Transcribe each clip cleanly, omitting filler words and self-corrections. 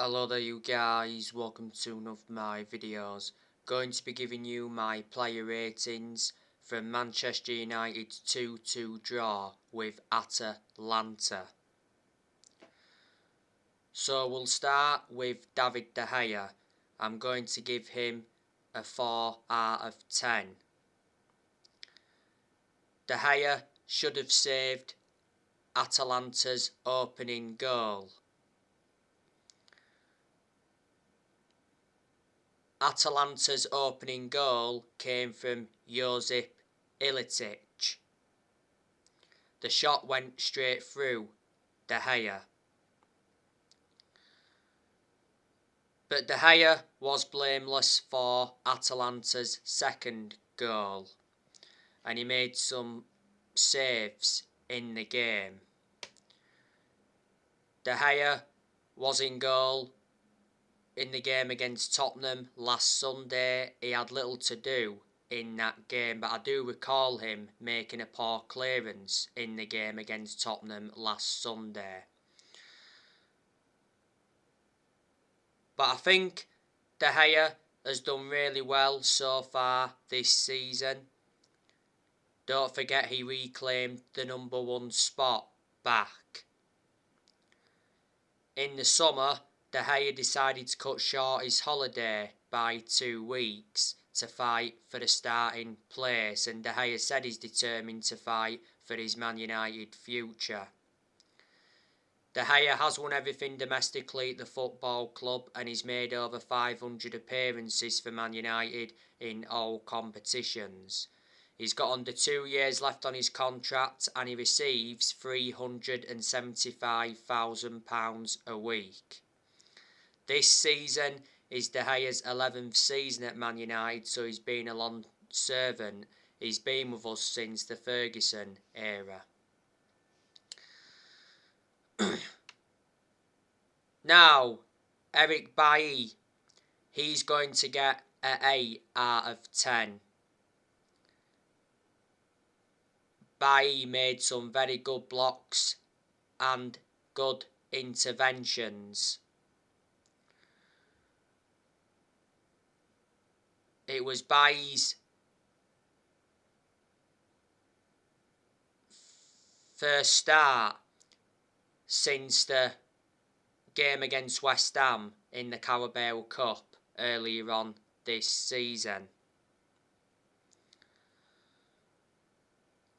Hello there you guys, welcome to one of my videos. Going to be giving you my player ratings from Manchester United's 2-2 draw with Atalanta. So we'll start with David De Gea. I'm going to give him a 4 out of 10. De Gea should have saved Atalanta's opening goal. Atalanta's opening goal came from Josip Ilicic. The shot went straight through De Gea. But De Gea was blameless for Atalanta's second goal, and he made some saves in the game. De Gea was in goal in the game against Tottenham last Sunday. He had little to do in that game, but I do recall him making a poor clearance in the game against Tottenham last Sunday. But I think De Gea has done really well so far this season. Don't forget he reclaimed the number 1 spot back. In the summer, De Gea decided to cut short his holiday by 2 weeks to fight for the starting place, and De Gea said he's determined to fight for his Man United future. De Gea has won everything domestically at the football club, and he's made over 500 appearances for Man United in all competitions. He's got under 2 years left on his contract, and he receives £375,000 a week. This season is De Gea's 11th season at Man United, so he's been a long servant. He's been with us since the Ferguson era. Now, Eric Bailly, he's going to get an 8 out of 10. Bailly made some very good blocks and good interventions. It was Bailly's first start since the game against West Ham in the Carabao Cup earlier on this season.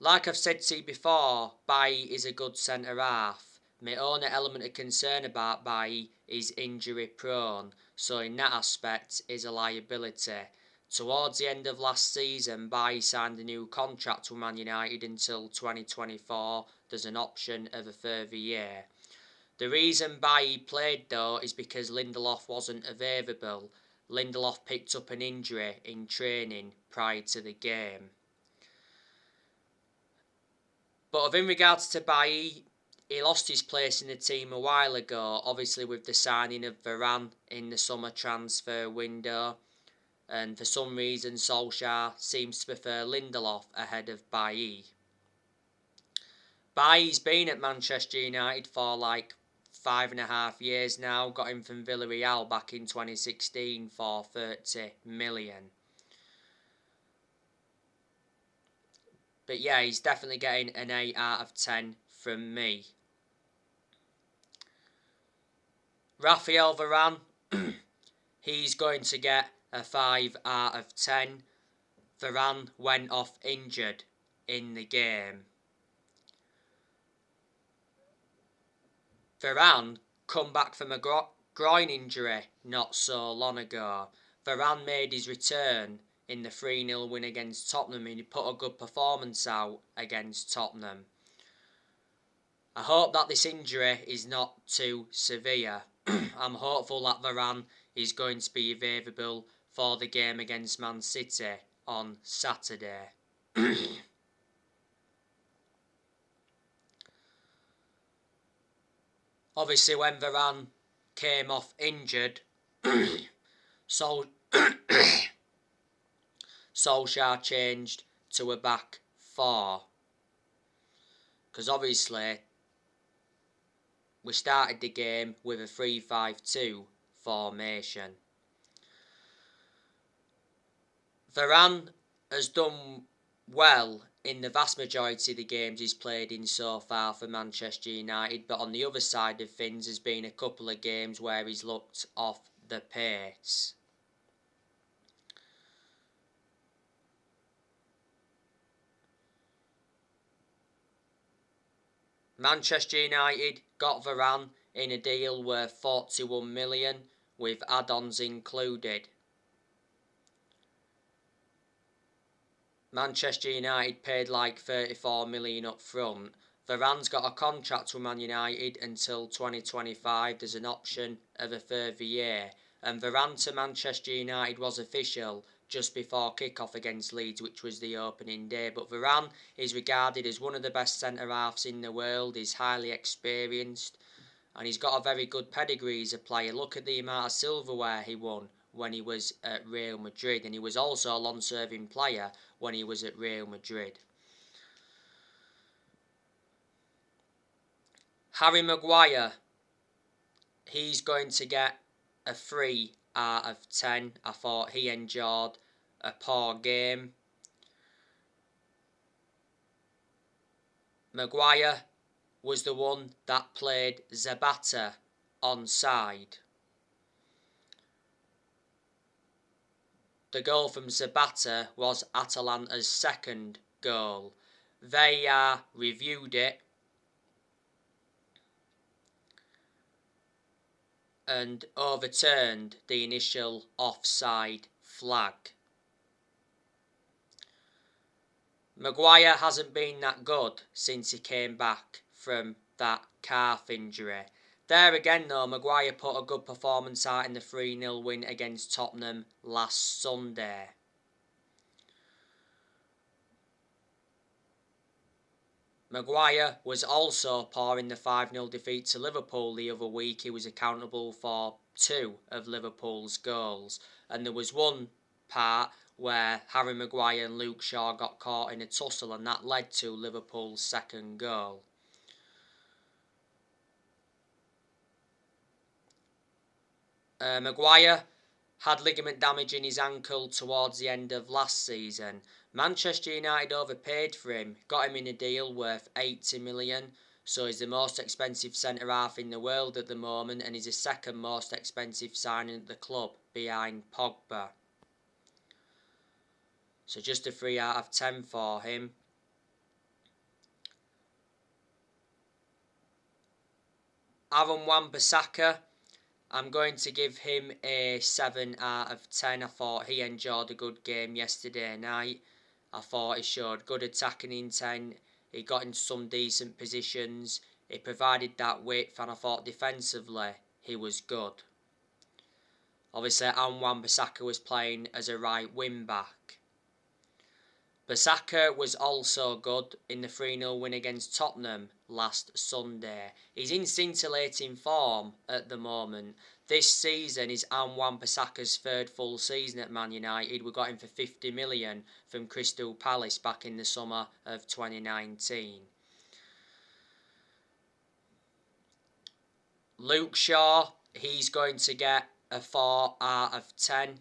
Like I've said to you before, Bailly is a good centre-half. My only element of concern about Bailly is injury prone, so in that aspect is a liability. Towards the end of last season, Bailly signed a new contract with Man United until 2024. There's an option of a further year. The reason Bailly played though is because Lindelof wasn't available. Lindelof picked up an injury in training prior to the game. But in regards to Bailly, he lost his place in the team a while ago, obviously with the signing of Varane in the summer transfer window. And for some reason Solskjaer seems to prefer Lindelof ahead of Bailly. Bailly's been at Manchester United for like 5.5 years now. Got him from Villarreal back in 2016 for 30 million. But yeah, he's definitely getting an 8 out of 10 from me. Raphael Varane, he's going to get a 5 out of 10. Varane went off injured in the game. Varane come back from a groin injury not so long ago. Varane made his return in the 3-0 win against Tottenham, and he put a good performance out against Tottenham. I hope that this injury is not too severe. I'm hopeful that Varane is going to be available for the game against Man City on Saturday. Obviously, when Varane came off injured, Solskjaer changed to a back 4. Because obviously, we started the game with a 3-5-2 formation. Varane has done well in the vast majority of the games he's played in so far for Manchester United, but on the other side of things there's been a couple of games where he's looked off the pace. Manchester United got Varane in a deal worth 41 million with add-ons included. Manchester United paid like 34 million up front. Varane's got a contract with Man United until 2025. There's an option of a further year. And Varane to Manchester United was official just before kick-off against Leeds, which was the opening day. But Varane is regarded as one of the best centre-halves in the world. He's highly experienced and he's got a very good pedigree as a player. Look at the amount of silverware he won when he was at Real Madrid, and he was also a long-serving player when he was at Real Madrid. Harry Maguire, he's going to get a 3 out of 10. I thought he endured a poor game. Maguire was the one that played Zapata onside. The goal from Zapata was Atalanta's second goal. They reviewed it and overturned the initial offside flag. Maguire hasn't been that good since he came back from that calf injury. There again though, Maguire put a good performance out in the 3-0 win against Tottenham last Sunday. Maguire was also poor in the 5-0 defeat to Liverpool the other week. He was accountable for 2 of Liverpool's goals. And there was one part where Harry Maguire and Luke Shaw got caught in a tussle, and that led to Liverpool's second goal. Maguire had ligament damage in his ankle towards the end of last season. Manchester United overpaid for him, got him in a deal worth 80 million, so he's the most expensive centre-half in the world at the moment, and he's the second most expensive signing at the club, behind Pogba. So just a 3 out of 10 for him. Aaron Wan-Bissaka, I'm going to give him a 7 out of 10. I thought he enjoyed a good game yesterday night. I thought he showed good attacking intent. He got into some decent positions. He provided that width, and I thought defensively he was good. Obviously, Aaron Wan-Bissaka was playing as a right wing back. Bissaka was also good in the 3-0 win against Tottenham last Sunday. He's in scintillating form at the moment. This season is Aaron Wan-Bissaka's third full season at Man United. We got him for 50 million from Crystal Palace back in the summer of 2019. Luke Shaw, he's going to get a 4 out of 10.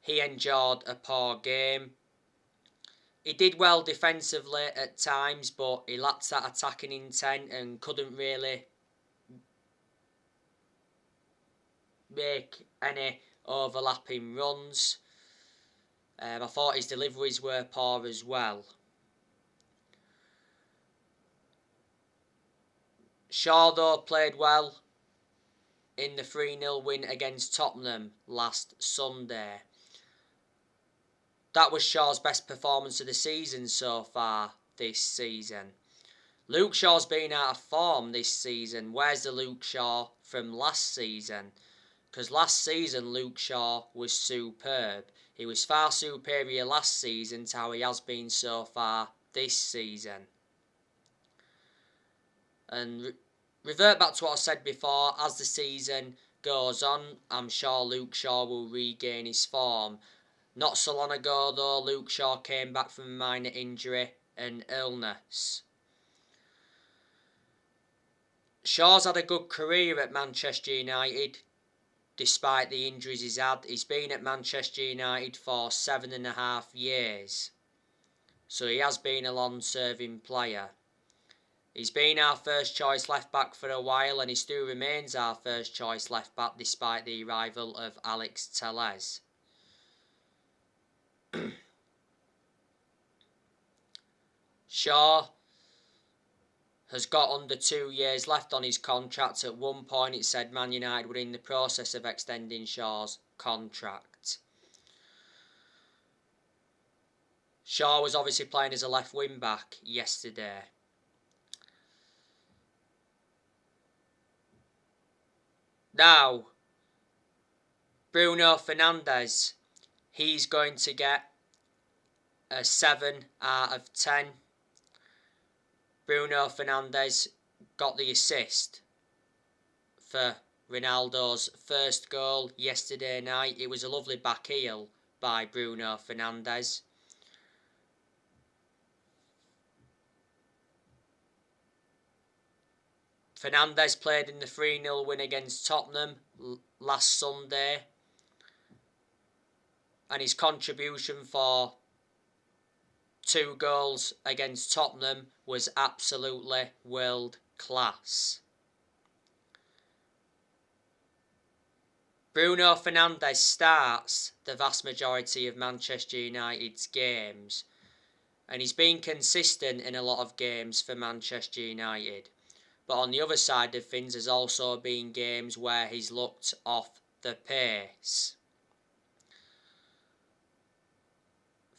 He endured a poor game. He did well defensively at times, but he lacked that attacking intent and couldn't really make any overlapping runs. I thought his deliveries were poor as well. Shaw though played well in the 3-0 win against Tottenham last Sunday. That was Shaw's best performance of the season so far this season. Luke Shaw's been out of form this season. Where's the Luke Shaw from last season? Because last season Luke Shaw was superb. He was far superior last season to how he has been so far this season. And revert back to what I said before, as the season goes on, I'm sure Luke Shaw will regain his form. Not so long ago though, Luke Shaw came back from a minor injury and illness. Shaw's had a good career at Manchester United, despite the injuries he's had. He's been at Manchester United for 7.5 years, so he has been a long-serving player. He's been our first choice left back for a while, and he still remains our first choice left back despite the arrival of Alex Telles. Shaw has got under 2 years left on his contract. At one point it said Man United were in the process of extending Shaw's contract. Shaw was obviously playing as a left wing back yesterday. Now, Bruno Fernandes, he's going to get a 7 out of 10. Bruno Fernandes got the assist for Ronaldo's first goal yesterday night. It was a lovely back heel by Bruno Fernandes. Fernandes played in the 3-0 win against Tottenham last Sunday, and his contribution for 2 goals against Tottenham was absolutely world class. Bruno Fernandes starts the vast majority of Manchester United's games, and he's been consistent in a lot of games for Manchester United. But on the other side of things, there's also been games where he's looked off the pace.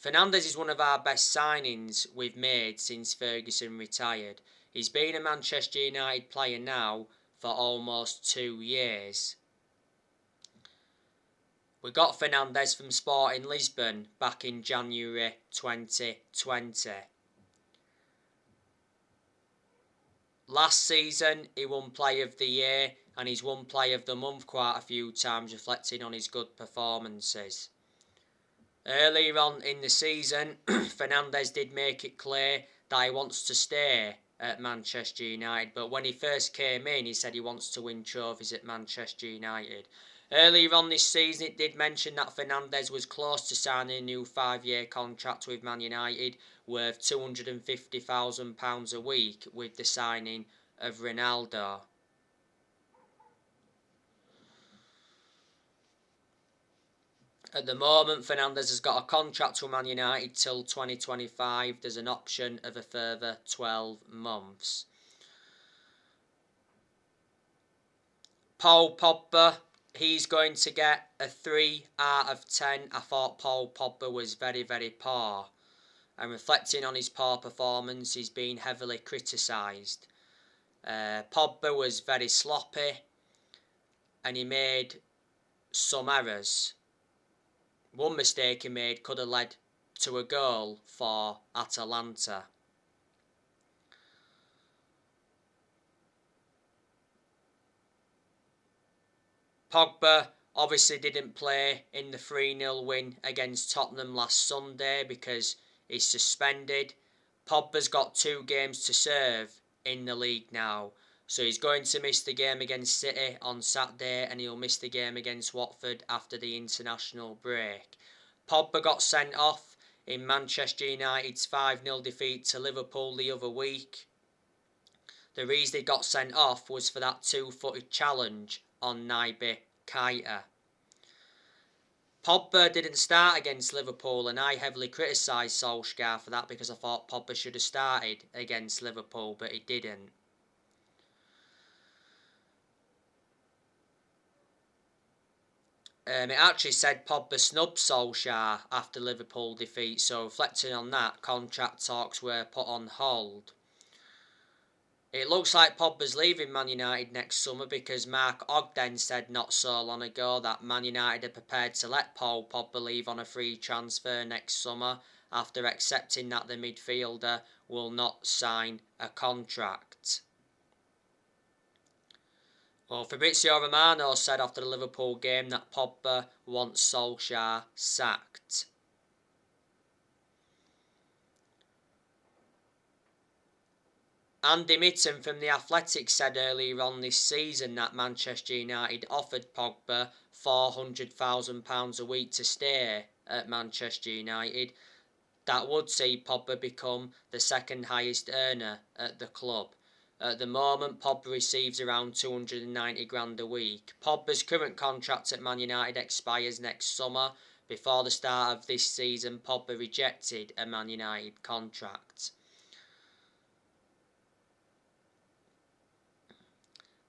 Fernandes is one of our best signings we've made since Ferguson retired. He's been a Manchester United player now for almost 2 years. We got Fernandes from Sporting Lisbon back in January 2020. Last season, he won Player of the Year, and he's won Player of the Month quite a few times, reflecting on his good performances. Earlier on in the season, Fernandes did make it clear that he wants to stay at Manchester United, but when he first came in, he said he wants to win trophies at Manchester United. Earlier on this season, it did mention that Fernandes was close to signing a new 5-year contract with Man United worth £250,000 a week with the signing of Ronaldo. At the moment, Fernandes has got a contract with Man United till 2025. There's an option of a further 12 months. Paul Pogba, he's going to get a 3 out of 10. I thought Paul Pogba was very, very poor. And reflecting on his poor performance, he's been heavily criticised. Pogba was very sloppy, and he made some errors. One mistake he made could have led to a goal for Atalanta. Pogba obviously didn't play in the 3-0 win against Tottenham last Sunday because he's suspended. Pogba's got 2 games to serve in the league now, so he's going to miss the game against City on Saturday, and he'll miss the game against Watford after the international break. Pogba got sent off in Manchester United's 5-0 defeat to Liverpool the other week. The reason he got sent off was for that 2-footed challenge on Naby Keita. Pogba didn't start against Liverpool, and I heavily criticised Solskjaer for that because I thought Pogba should have started against Liverpool, but he didn't. It actually said Pogba snubbed Solskjaer after Liverpool defeat, so reflecting on that, contract talks were put on hold. It looks like Pogba's leaving Man United next summer because Mark Ogden said not so long ago that Man United are prepared to let Paul Pogba leave on a free transfer next summer after accepting that the midfielder will not sign a contract. Well, Fabrizio Romano said after the Liverpool game that Pogba wants Solskjaer sacked. Andy Mitten from The Athletic said earlier on this season that Manchester United offered Pogba £400,000 a week to stay at Manchester United. That would see Pogba become the second highest earner at the club. At the moment, Pogba receives around 290 grand a week. Pogba's current contract at Man United expires next summer. Before the start of this season, Pogba rejected a Man United contract.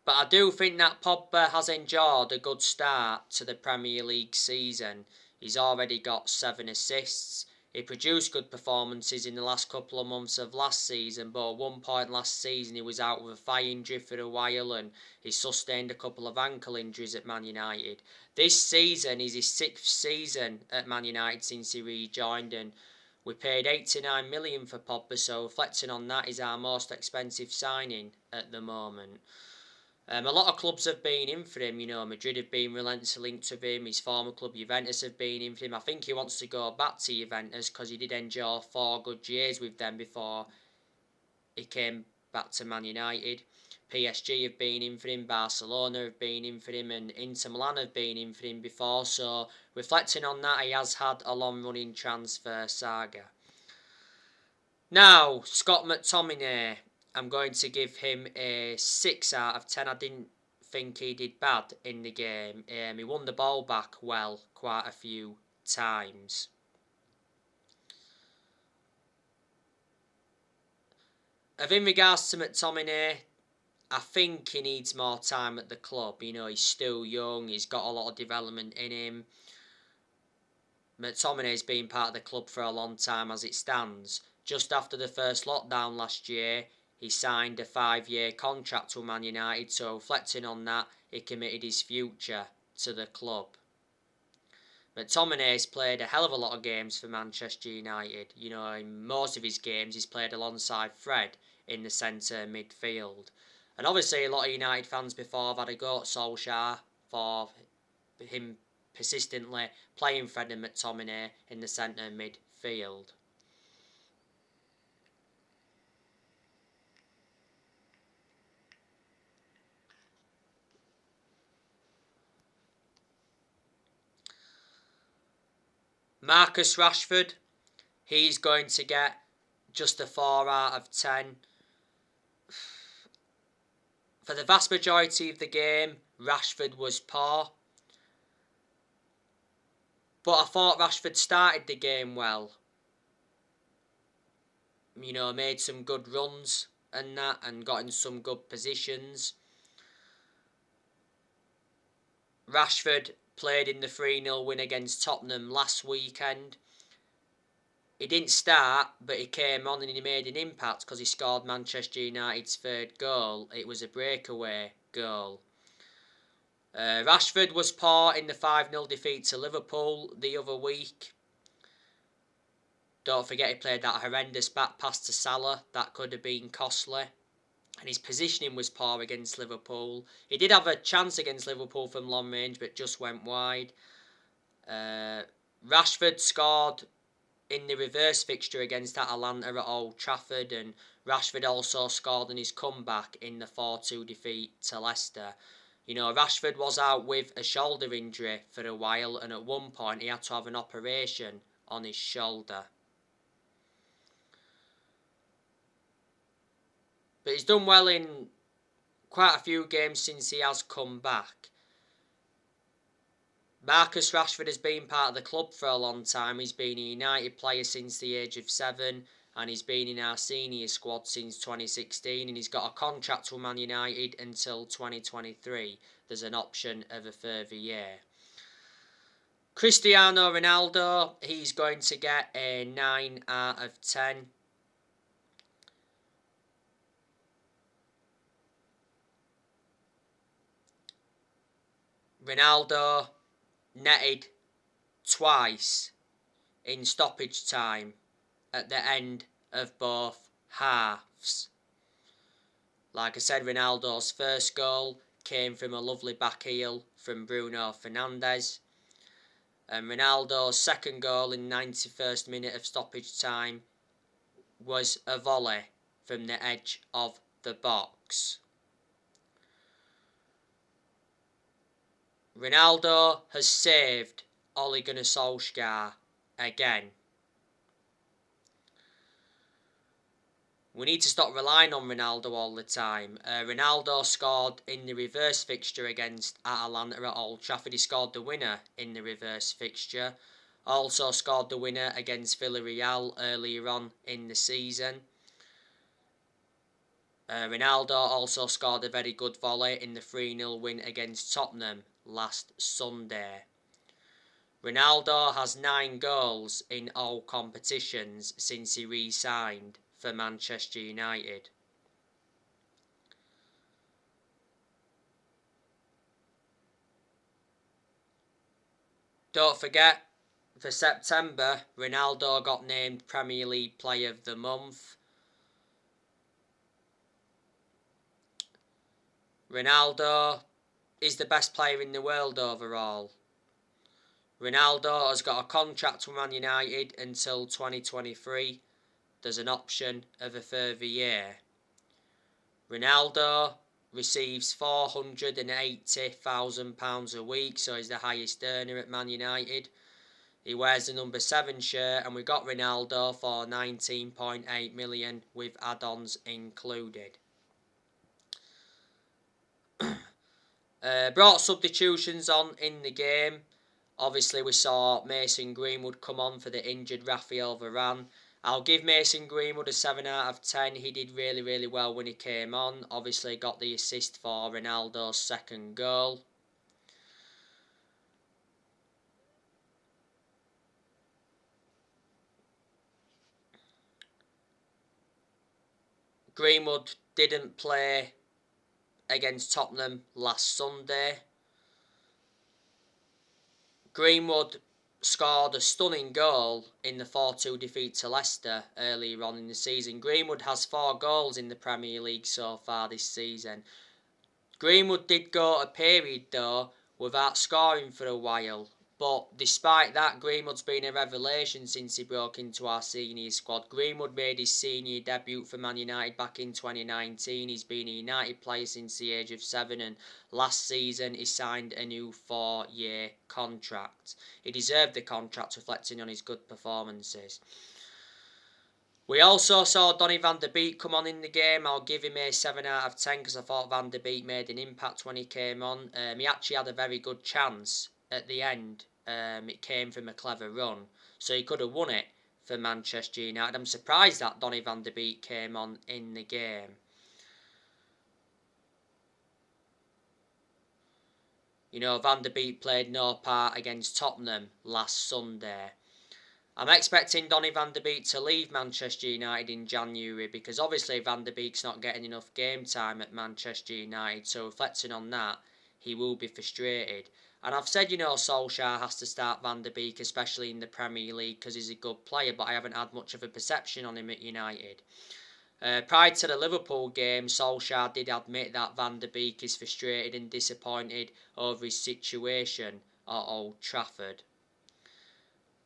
But I do think that Pogba has enjoyed a good start to the Premier League season. He's already got 7 assists. He produced good performances in the last couple of months of last season, but at one point last season he was out with a thigh injury for a while and he sustained a couple of ankle injuries at Man United. This season is his 6th season at Man United since he rejoined, and we paid 89 million for Pogba, so reflecting on that, is our most expensive signing at the moment. A lot of clubs have been in for him, Madrid have been relentlessly linked to him, his former club Juventus have been in for him. I think he wants to go back to Juventus because he did enjoy 4 good years with them before he came back to Man United. PSG have been in for him, Barcelona have been in for him, and Inter Milan have been in for him before, so reflecting on that, he has had a long running transfer saga. Now, Scott McTominay, I'm going to give him a 6 out of 10. I didn't think he did bad in the game. He won the ball back well quite a few times. In regards to McTominay, I think he needs more time at the club. He's still young, he's got a lot of development in him. McTominay's been part of the club for a long time as it stands. Just after the first lockdown last year, he signed a 5-year contract with Man United, so reflecting on that, he committed his future to the club. McTominay's played a hell of a lot of games for Manchester United. In most of his games, he's played alongside Fred in the centre midfield. And obviously, a lot of United fans before have had a go at Solskjaer for him persistently playing Fred and McTominay in the centre midfield. Marcus Rashford, he's going to get just a 4 out of 10. For the vast majority of the game, Rashford was poor. But I thought Rashford started the game well. Made some good runs and that, and got in some good positions. Rashford played in the 3-0 win against Tottenham last weekend. He didn't start, but he came on and he made an impact because he scored Manchester United's 3rd goal. It was a breakaway goal. Rashford was poor in the 5-0 defeat to Liverpool the other week. Don't forget he played that horrendous back pass to Salah. That could have been costly. And his positioning was poor against Liverpool. He did have a chance against Liverpool from long range, but just went wide. Rashford scored in the reverse fixture against Atalanta at Old Trafford, and Rashford also scored in his comeback in the 4-2 defeat to Leicester. Rashford was out with a shoulder injury for a while, and at one point he had to have an operation on his shoulder. But he's done well in quite a few games since he has come back. Marcus Rashford has been part of the club for a long time. He's been a United player since the age of 7, and he's been in our senior squad since 2016, and he's got a contract with Man United until 2023. There's an option of a further year. Cristiano Ronaldo, he's going to get a 9 out of 10. Ronaldo netted twice in stoppage time at the end of both halves. Like I said, Ronaldo's first goal came from a lovely back heel from Bruno Fernandes. And Ronaldo's second goal in the 91st minute of stoppage time was a volley from the edge of the box. Ronaldo has saved Ole Gunnar Solskjaer again. We need to stop relying on Ronaldo all the time. Ronaldo scored in the reverse fixture against Atalanta at Old Trafford. He scored the winner in the reverse fixture. Also scored the winner against Villarreal earlier on in the season. Ronaldo also scored a very good volley in the 3-0 win against Tottenham last Sunday. Ronaldo has 9 goals in all competitions since he re-signed for Manchester United. Don't forget, for September, Ronaldo got named Premier League Player of the Month. Ronaldo is the best player in the world overall. Ronaldo has got a contract with Man United until 2023. There's an option of a further year. Ronaldo receives £480,000 a week, so he's the highest earner at Man United. He wears the number 7 shirt, and we got Ronaldo for 19.8 million with add-ons included. Brought substitutions on in the game. Obviously, we saw Mason Greenwood come on for the injured Raphael Varane. I'll give Mason Greenwood a 7 out of 10. He did really, really well when he came on. Obviously, got the assist for Ronaldo's second goal. Greenwood didn't play against Tottenham last Sunday. Greenwood scored a stunning goal in the 4-2 defeat to Leicester earlier on in the season. Greenwood has 4 goals in the Premier League so far this season. Greenwood did go a period though without scoring for a while, but despite that, Greenwood's been a revelation since he broke into our senior squad. Greenwood made his senior debut for Man United back in 2019. He's been a United player since the age of 7, and last season he signed a new 4-year contract. He deserved the contract, reflecting on his good performances. We also saw Donny van de Beek come on in the game. I'll give him a 7 out of 10 because I thought Van de Beek made an impact when he came on. He actually had a very good chance at the end. It came from a clever run, so he could have won it for Manchester United. I'm surprised that Donny van de Beek came on in the game. You know, Van de Beek played no part against Tottenham last Sunday. I'm expecting Donny van de Beek to leave Manchester United in January because obviously Van de Beek's not getting enough game time at Manchester United, so reflecting on that, he will be frustrated. And I've said, you know, Solskjaer has to start Van de Beek, especially in the Premier League, because he's a good player, but I haven't had much of a perception on him at United. Prior to the Liverpool game, Solskjaer did admit that Van de Beek is frustrated and disappointed over his situation at Old Trafford.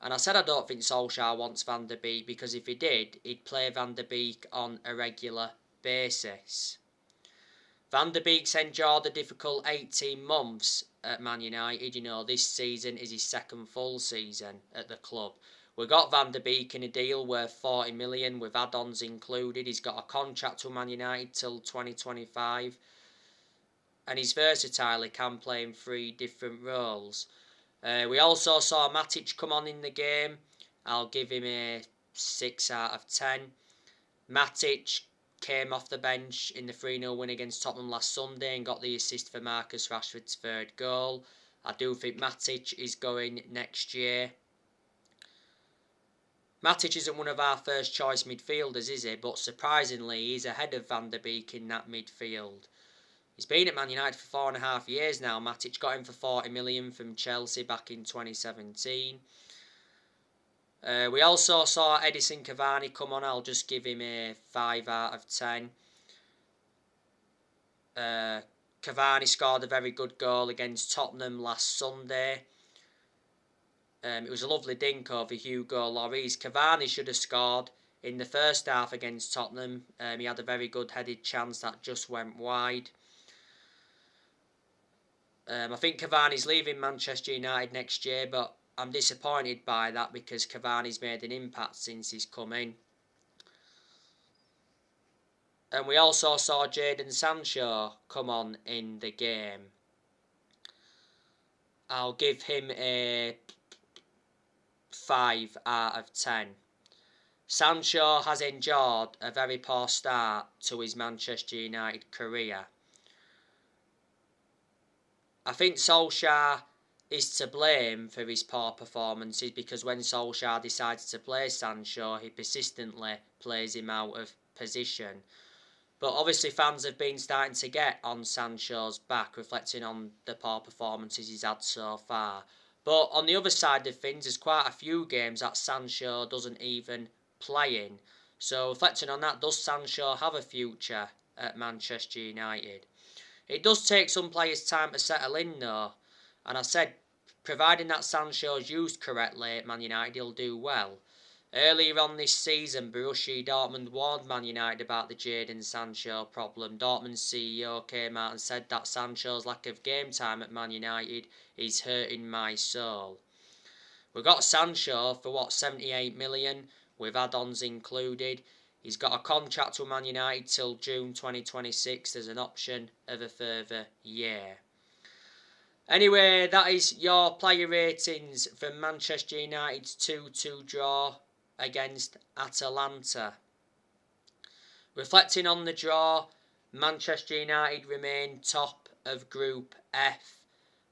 And I said I don't think Solskjaer wants Van de Beek because if he did, he'd play Van de Beek on a regular basis. Van de Beek's endured a difficult 18 months at Man United. You know, this season is his second full season at the club. We got Van de Beek in a deal worth 40 million with add-ons included. He's got a contract with Man United till 2025. And he's versatile, he can play in 3 different roles. We also saw Matic come on in the game. I'll give him a 6 out of 10. Matic came off the bench in the 3-0 win against Tottenham last Sunday and got the assist for Marcus Rashford's 3rd goal. I do think Matic is going next year. Matic isn't one of our first choice midfielders, is he? But surprisingly, he's ahead of Van de Beek in that midfield. He's been at Man United for 4.5 years now. Matic got him for 40 million from Chelsea back in 2017. We also saw Edison Cavani come on. I'll just give him a 5 out of 10. Cavani scored a very good goal against Tottenham last Sunday. It was a lovely dink over Hugo Lloris. Cavani should have scored in the first half against Tottenham. He had a very good headed chance that just went wide. I think Cavani's leaving Manchester United next year, but I'm disappointed by that because Cavani's made an impact since he's come in. And we also saw Jadon Sancho come on in the game. I'll give him a 5 out of 10. Sancho has endured a very poor start to his Manchester United career. I think Solskjaer is to blame for his poor performances because when Solskjaer decides to play Sancho, he persistently plays him out of position. But obviously fans have been starting to get on Sancho's back, reflecting on the poor performances he's had so far. But on the other side of things, there's quite a few games that Sancho doesn't even play in. So reflecting on that, does Sancho have a future at Manchester United? It does take some players time to settle in though. And I said, providing that Sancho's used correctly at Man United, he'll do well. Earlier on this season, Borussia Dortmund warned Man United about the Jadon Sancho problem. Dortmund's CEO came out and said that Sancho's lack of game time at Man United is hurting my soul. We got Sancho for 78 million, with add-ons included. He's got a contract with Man United till June 2026. There's an option of a further year. Anyway, that is your player ratings for Manchester United's 2-2 draw against Atalanta. Reflecting on the draw, Manchester United remain top of Group F.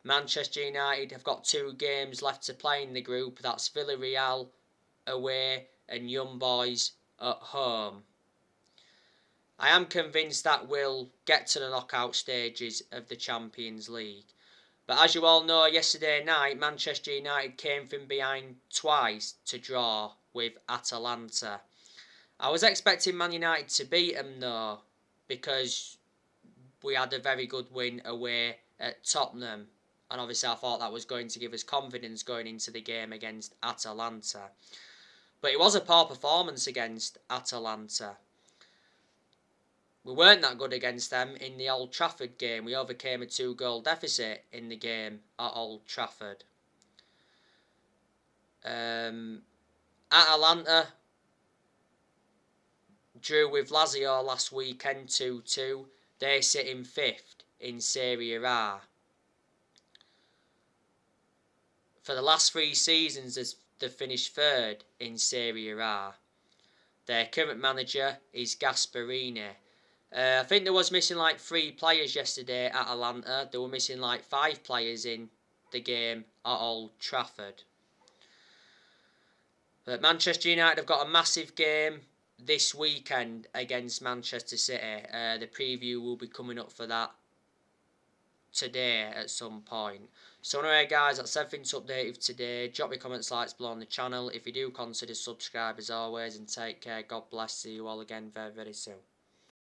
Manchester United have got 2 games left to play in the group. That's Villarreal away and Young Boys at home. I am convinced that we'll get to the knockout stages of the Champions League. But as you all know, yesterday night, Manchester United came from behind twice to draw with Atalanta. I was expecting Man United to beat them though, because we had a very good win away at Tottenham. And obviously I thought that was going to give us confidence going into the game against Atalanta. But it was a poor performance against Atalanta. We weren't that good against them in the Old Trafford game. We overcame a 2-goal deficit in the game at Old Trafford. Atalanta drew with Lazio last weekend 2-2. They sit in 5th in Serie A. For the last 3 seasons, they've finished 3rd in Serie A. Their current manager is Gasperini. I think there was missing like 3 players yesterday at Atalanta. There were missing like 5 players in the game at Old Trafford. But Manchester United have got a massive game this weekend against Manchester City. The preview will be coming up for that today at some point. So anyway guys, that's everything to update you today. Drop your comments, likes below on the channel. If you do, consider subscribe as always, and take care. God bless. See you all again very, very soon.